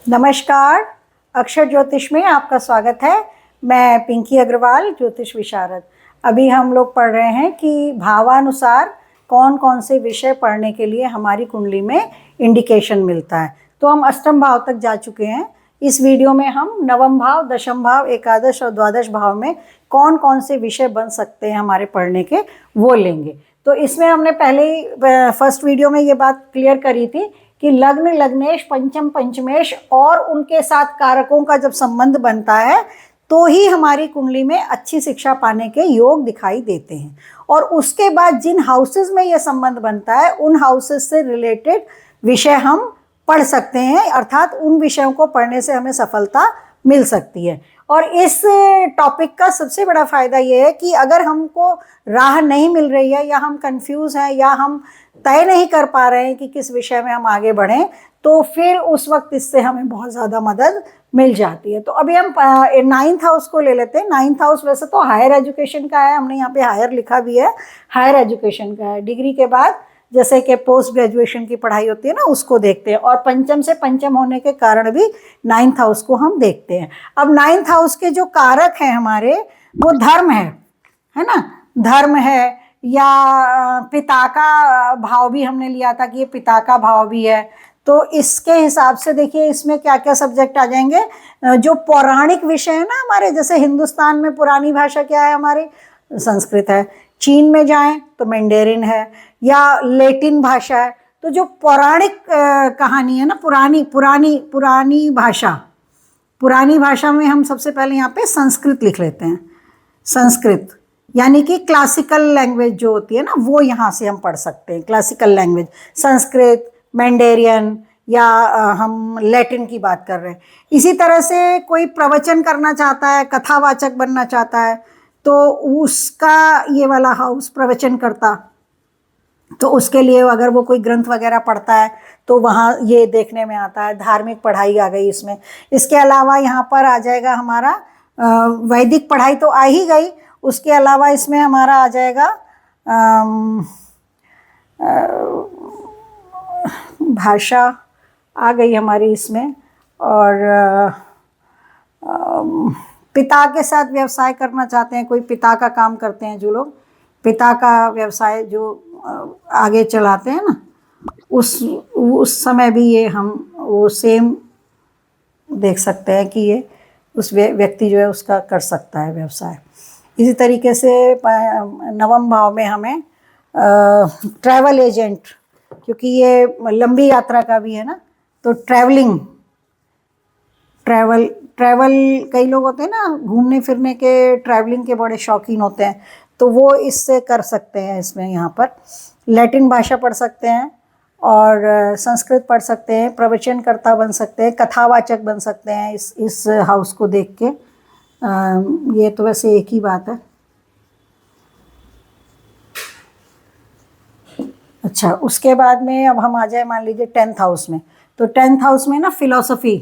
नमस्कार, अक्षर ज्योतिष में आपका स्वागत है। मैं पिंकी अग्रवाल, ज्योतिष विशारद। अभी हम लोग पढ़ रहे हैं कि भावानुसार कौन कौन से विषय पढ़ने के लिए हमारी कुंडली में इंडिकेशन मिलता है। तो हम अष्टम भाव तक जा चुके हैं। इस वीडियो में हम नवम भाव, दशम भाव, एकादश और द्वादश भाव में कौन कौन से विषय बन सकते हैं हमारे पढ़ने के, वो लेंगे। तो इसमें हमने पहले ही फर्स्ट वीडियो में ये बात क्लियर करी थी कि लग्न, लग्नेश, पंचम, पंचमेश और उनके साथ कारकों का जब संबंध बनता है तो ही हमारी कुंडली में अच्छी शिक्षा पाने के योग दिखाई देते हैं। और उसके बाद जिन हाउसेस में ये संबंध बनता है उन हाउसेस से रिलेटेड विषय हम पढ़ सकते हैं, अर्थात उन विषयों को पढ़ने से हमें सफलता मिल सकती है। और इस टॉपिक का सबसे बड़ा फ़ायदा ये है कि अगर हमको राह नहीं मिल रही है या हम कंफ्यूज हैं या हम तय नहीं कर पा रहे हैं कि किस विषय में हम आगे बढ़ें, तो फिर उस वक्त इससे हमें बहुत ज़्यादा मदद मिल जाती है। तो अभी हम 9th हाउस को ले लेते हैं। 9th हाउस वैसे तो हायर एजुकेशन का है, हमने यहाँ पे हायर लिखा भी है, हायर एजुकेशन का है। डिग्री के बाद जैसे कि पोस्ट ग्रेजुएशन की पढ़ाई होती है ना, उसको देखते हैं। और पंचम से पंचम होने के कारण भी 9th हाउस को हम देखते हैं। अब 9th हाउस के जो कारक हैं हमारे, वो धर्म है ना, धर्म है, या पिता का भाव भी हमने लिया था कि ये पिता का भाव भी है। तो इसके हिसाब से देखिए इसमें क्या क्या सब्जेक्ट आ जाएंगे। जो पौराणिक विषय है ना हमारे, जैसे हिंदुस्तान में पुरानी भाषा क्या है हमारी, संस्कृत है। चीन में जाएं तो मैंडेरिन है या लैटिन भाषा है। तो जो पौराणिक कहानी है ना, पुरानी भाषा में हम सबसे पहले यहाँ पे संस्कृत लिख लेते हैं। संस्कृत यानी कि क्लासिकल लैंग्वेज जो होती है ना, वो यहाँ से हम पढ़ सकते हैं। क्लासिकल लैंग्वेज संस्कृत, मैंडेरियन, या हम लैटिन की बात कर रहे हैं। इसी तरह से कोई प्रवचन करना चाहता है, कथावाचक बनना चाहता है, तो उसका ये वाला हाउस प्रवचन करता, तो उसके लिए अगर वो कोई ग्रंथ वगैरह पढ़ता है तो वहाँ ये देखने में आता है। धार्मिक पढ़ाई आ गई इसमें। इसके अलावा यहाँ पर आ जाएगा हमारा वैदिक पढ़ाई तो आ ही गई, उसके अलावा इसमें हमारा आ जाएगा भाषा आ गई हमारी इसमें। और पिता के साथ व्यवसाय करना चाहते हैं, कोई पिता का काम करते हैं जो लोग, पिता का व्यवसाय जो आगे चलाते हैं ना, उस समय भी ये हम वो सेम देख सकते हैं कि ये उस व्यक्ति जो है उसका कर सकता है व्यवसाय। इसी तरीके से नवम भाव में हमें ट्रैवल एजेंट, क्योंकि ये लंबी यात्रा का भी है ना, तो ट्रैवल कई लोग होते हैं ना, घूमने फिरने के, ट्रैवलिंग के बड़े शौकीन होते हैं, तो वो इससे कर सकते हैं। इसमें यहाँ पर लैटिन भाषा पढ़ सकते हैं और संस्कृत पढ़ सकते हैं, प्रवचनकर्ता बन सकते हैं, कथावाचक बन सकते हैं इस हाउस को देख के। ये तो वैसे एक ही बात है। अच्छा, उसके बाद में अब हम आ जाए मान लीजिए 10th हाउस में। तो 10th हाउस में ना फिलॉसफी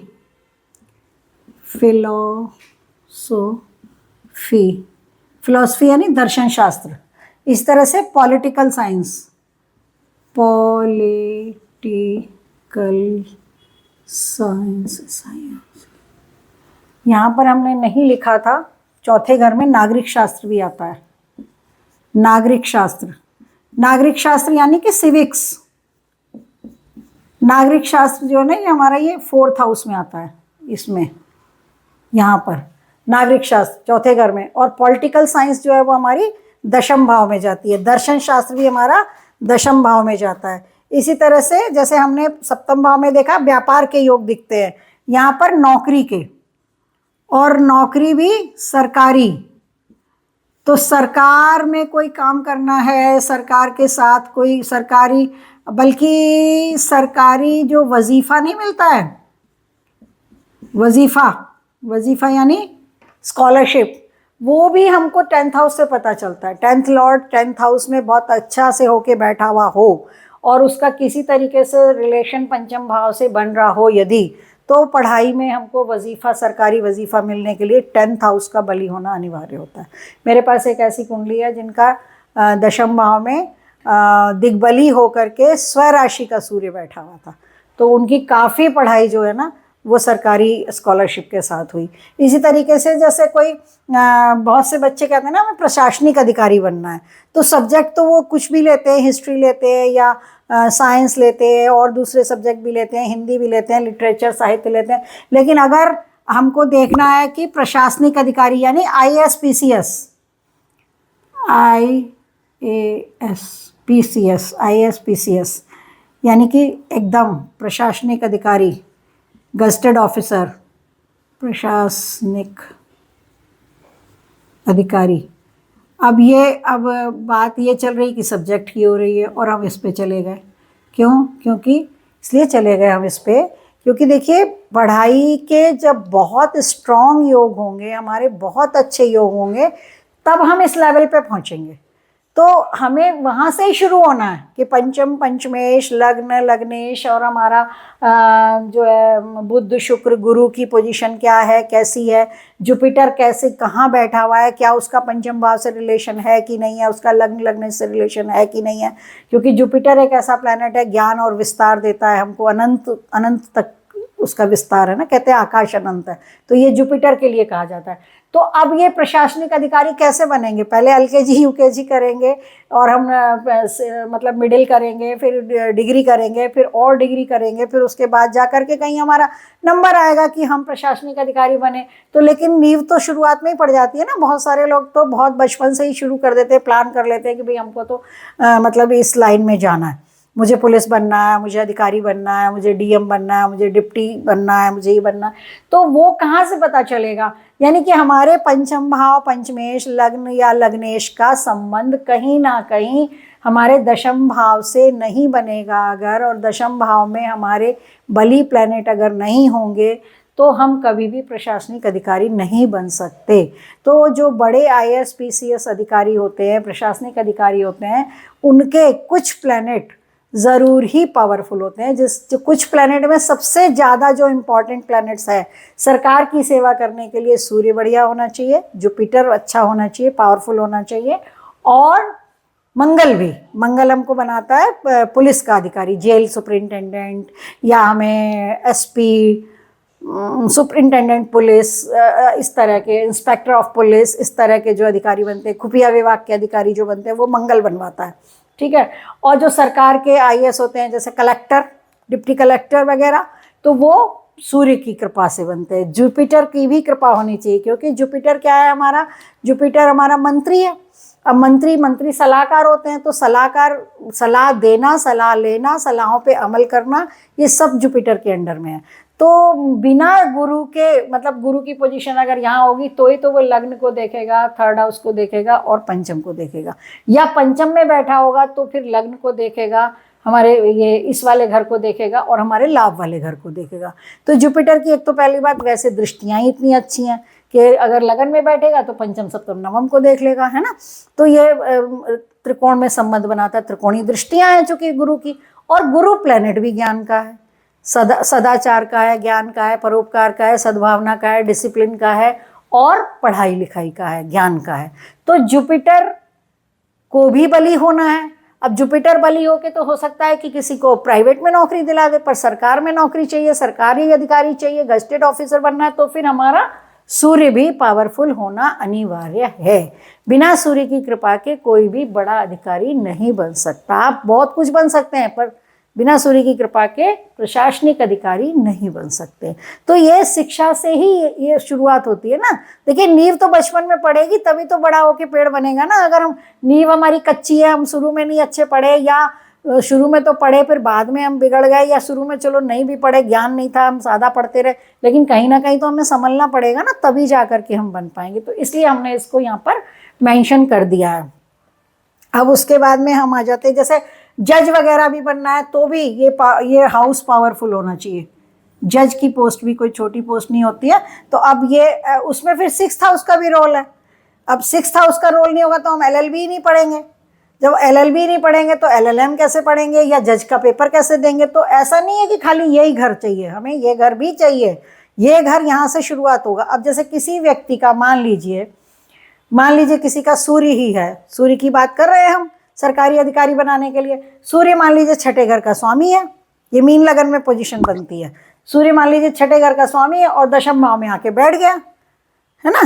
यानी दर्शन शास्त्र। इस तरह से पॉलिटिकल साइंस यहाँ पर हमने नहीं लिखा था, चौथे घर में नागरिक शास्त्र भी आता है। नागरिक शास्त्र यानी कि सिविक्स। नागरिक शास्त्र जो है ना, ये हमारा ये 4th हाउस में आता है। इसमें यहाँ पर नागरिक शास्त्र चौथे घर में, और पॉलिटिकल साइंस जो है वो हमारी दशम भाव में जाती है। दर्शन शास्त्र भी हमारा दशम भाव में जाता है। इसी तरह से जैसे हमने सप्तम भाव में देखा व्यापार के योग दिखते हैं, यहाँ पर नौकरी के, और नौकरी भी सरकारी। तो सरकार में कोई काम करना है, सरकार के साथ कोई सरकारी, बल्कि सरकारी जो वजीफ़ा नहीं मिलता है, वजीफ़ा यानी स्कॉलरशिप, वो भी हमको 10th हाउस से पता चलता है। 10th लॉर्ड 10th हाउस में बहुत अच्छा से होके बैठा हुआ हो और उसका किसी तरीके से रिलेशन पंचम भाव से बन रहा हो यदि, तो पढ़ाई में हमको वजीफ़ा, सरकारी वजीफ़ा मिलने के लिए 10th हाउस का बली होना अनिवार्य होता है। मेरे पास एक ऐसी कुंडली है जिनका दशम भाव में दिग्बली होकर के स्वराशि का सूर्य बैठा हुआ था, तो उनकी काफ़ी पढ़ाई जो है ना वो सरकारी स्कॉलरशिप के साथ हुई। इसी तरीके से जैसे कोई बहुत से बच्चे कहते हैं ना हमें प्रशासनिक अधिकारी बनना है, तो सब्जेक्ट तो वो कुछ भी लेते हैं, हिस्ट्री लेते हैं या साइंस लेते हैं और दूसरे सब्जेक्ट भी लेते हैं, हिंदी भी लेते हैं, लिटरेचर साहित्य लेते हैं। लेकिन अगर हमको देखना है कि प्रशासनिक अधिकारी यानी IAS PCS यानी कि एकदम प्रशासनिक अधिकारी, गजटेड ऑफिसर, प्रशासनिक अधिकारी। अब बात ये चल रही कि सब्जेक्ट की हो रही है और हम इस पे चले गए। क्योंकि इसलिए चले गए हम इस पे क्योंकि देखिए पढ़ाई के जब बहुत स्ट्रॉन्ग योग होंगे, हमारे बहुत अच्छे योग होंगे, तब हम इस लेवल पे पहुंचेंगे। तो हमें वहाँ से ही शुरू होना है कि पंचम पंचमेश लग्न लग्नेश और हमारा जो है बुध शुक्र गुरु की पोजीशन क्या है, कैसी है, जुपिटर कैसे कहाँ बैठा हुआ है, क्या उसका पंचम भाव से रिलेशन है कि नहीं है, उसका लग्न लग्न से रिलेशन है कि नहीं है। क्योंकि जुपिटर एक ऐसा प्लैनेट है ज्ञान और विस्तार देता है हमको, अनंत तक उसका विस्तार है ना, कहते हैं आकाश अनंत है, तो ये जुपिटर के लिए कहा जाता है। तो अब ये प्रशासनिक अधिकारी कैसे बनेंगे? पहले LKG UKG करेंगे और हम मतलब मिडिल करेंगे, फिर डिग्री करेंगे, फिर और डिग्री करेंगे, फिर उसके बाद जा कर के कहीं हमारा नंबर आएगा कि हम प्रशासनिक अधिकारी बने। तो लेकिन नींव तो शुरुआत में ही पड़ जाती है ना। बहुत सारे लोग तो बहुत बचपन से ही शुरू कर देते हैं, प्लान कर लेते हैं कि भाई हमको तो मतलब इस लाइन में जाना है, मुझे पुलिस बनना है, मुझे अधिकारी बनना है, मुझे DM बनना है, मुझे डिप्टी बनना है, मुझे ये बनना है। तो वो कहाँ से पता चलेगा? यानी कि हमारे पंचम भाव पंचमेश लग्न या लग्नेश का संबंध कहीं ना कहीं हमारे दशम भाव से नहीं बनेगा अगर, और दशम भाव में हमारे बली प्लैनेट अगर नहीं होंगे तो हम कभी भी प्रशासनिक अधिकारी नहीं बन सकते। तो जो बड़े IAS PCS अधिकारी होते हैं, प्रशासनिक अधिकारी होते हैं, उनके कुछ प्लैनेट ज़रूर ही पावरफुल होते हैं। जो कुछ प्लैनेट में सबसे ज़्यादा जो इम्पॉर्टेंट प्लैनेट्स है सरकार की सेवा करने के लिए, सूर्य बढ़िया होना चाहिए, जुपिटर अच्छा होना चाहिए, पावरफुल होना चाहिए, और मंगल भी। मंगल हमको बनाता है पुलिस का अधिकारी, जेल सुपरिंटेंडेंट, या हमें SP सुपरिंटेंडेंट पुलिस, इस तरह के इंस्पेक्टर ऑफ पुलिस, इस तरह के जो अधिकारी बनते हैं, खुफिया विभाग के अधिकारी जो बनते हैं, वो मंगल बनवाता है। ठीक है। और जो सरकार के IAS होते हैं जैसे कलेक्टर, डिप्टी कलेक्टर वगैरह, तो वो सूर्य की कृपा से बनते हैं। जुपिटर की भी कृपा होनी चाहिए, क्योंकि जुपिटर क्या है हमारा? जुपिटर हमारा मंत्री है। अब मंत्री सलाहकार होते हैं, तो सलाहकार सलाह देना, सलाह लेना, सलाहों पे अमल करना, ये सब जुपिटर के अंडर में है। तो बिना गुरु के, मतलब गुरु की पोजीशन अगर यहाँ होगी तो ही तो वो लग्न को देखेगा, थर्ड हाउस को देखेगा और पंचम को देखेगा, या पंचम में बैठा होगा तो फिर लग्न को देखेगा, हमारे ये इस वाले घर को देखेगा और हमारे लाभ वाले घर को देखेगा। तो जुपिटर की एक तो पहली बात, वैसे दृष्टियाँ ही इतनी अच्छी हैं कि अगर लगन में बैठेगा तो पंचम सप्तम नवम को देख लेगा, है ना। तो ये त्रिकोण में संबंध बनाता है, त्रिकोणीय दृष्टियाँ हैं चूँकि गुरु की। और गुरु प्लैनेट भी ज्ञान का है, सदाचार का है, ज्ञान का है, परोपकार का है, सद्भावना का है, डिसिप्लिन का है, और पढ़ाई लिखाई का है, ज्ञान का है। तो जुपिटर को भी बली होना है। अब जुपिटर बली हो के तो हो सकता है कि किसी को प्राइवेट में नौकरी दिला दे, पर सरकार में नौकरी चाहिए, सरकारी अधिकारी चाहिए, गजटेड ऑफिसर बनना है, तो फिर हमारा सूर्य भी पावरफुल होना अनिवार्य है। बिना सूर्य की कृपा के कोई भी बड़ा अधिकारी नहीं बन सकता। आप बहुत कुछ बन सकते हैं, पर बिना सूर्य की कृपा के प्रशासनिक अधिकारी नहीं बन सकते। तो ये शिक्षा से ही ये शुरुआत होती है ना। देखिए नींव तो बचपन में पड़ेगी, तभी तो बड़ा होके पेड़ बनेगा ना। अगर हम नींव हमारी कच्ची है, हम शुरू में नहीं अच्छे पढ़े, या शुरू में तो पढ़े फिर बाद में हम बिगड़ गए, या शुरू में चलो नहीं भी पढ़े, ज्ञान नहीं था, हम सादा पढ़ते रहे, लेकिन कहीं ना कहीं तो हमें संभलना पड़ेगा ना, तभी जा करके हम बन पाएंगे। तो इसलिए हमने इसको यहाँ पर मेंशन कर दिया है। अब उसके बाद में हम आ जाते हैं, जैसे जज वगैरह भी बनना है तो भी ये हाउस पावरफुल होना चाहिए। जज की पोस्ट भी कोई छोटी पोस्ट नहीं होती है। तो अब ये उसमें फिर 6th हाउस का भी रोल है। अब 6th हाउस का रोल नहीं होगा तो हम LLB नहीं पढ़ेंगे। जब LLB नहीं पढ़ेंगे तो LLM कैसे पढ़ेंगे, या जज का पेपर कैसे देंगे। तो ऐसा नहीं है कि खाली यही घर चाहिए, हमें ये घर भी चाहिए। ये घर यहाँ से शुरुआत होगा। अब जैसे किसी व्यक्ति का मान लीजिए किसी का सूर्य ही है, सूर्य की बात कर रहे हैं हम सरकारी अधिकारी बनाने के लिए। सूर्य मान लीजिए 6ठे घर का स्वामी है, ये मीन लगन में पोजीशन बनती है। सूर्य मान लीजिए छठे घर का स्वामी है और दशम भाव में आके बैठ गया, है ना,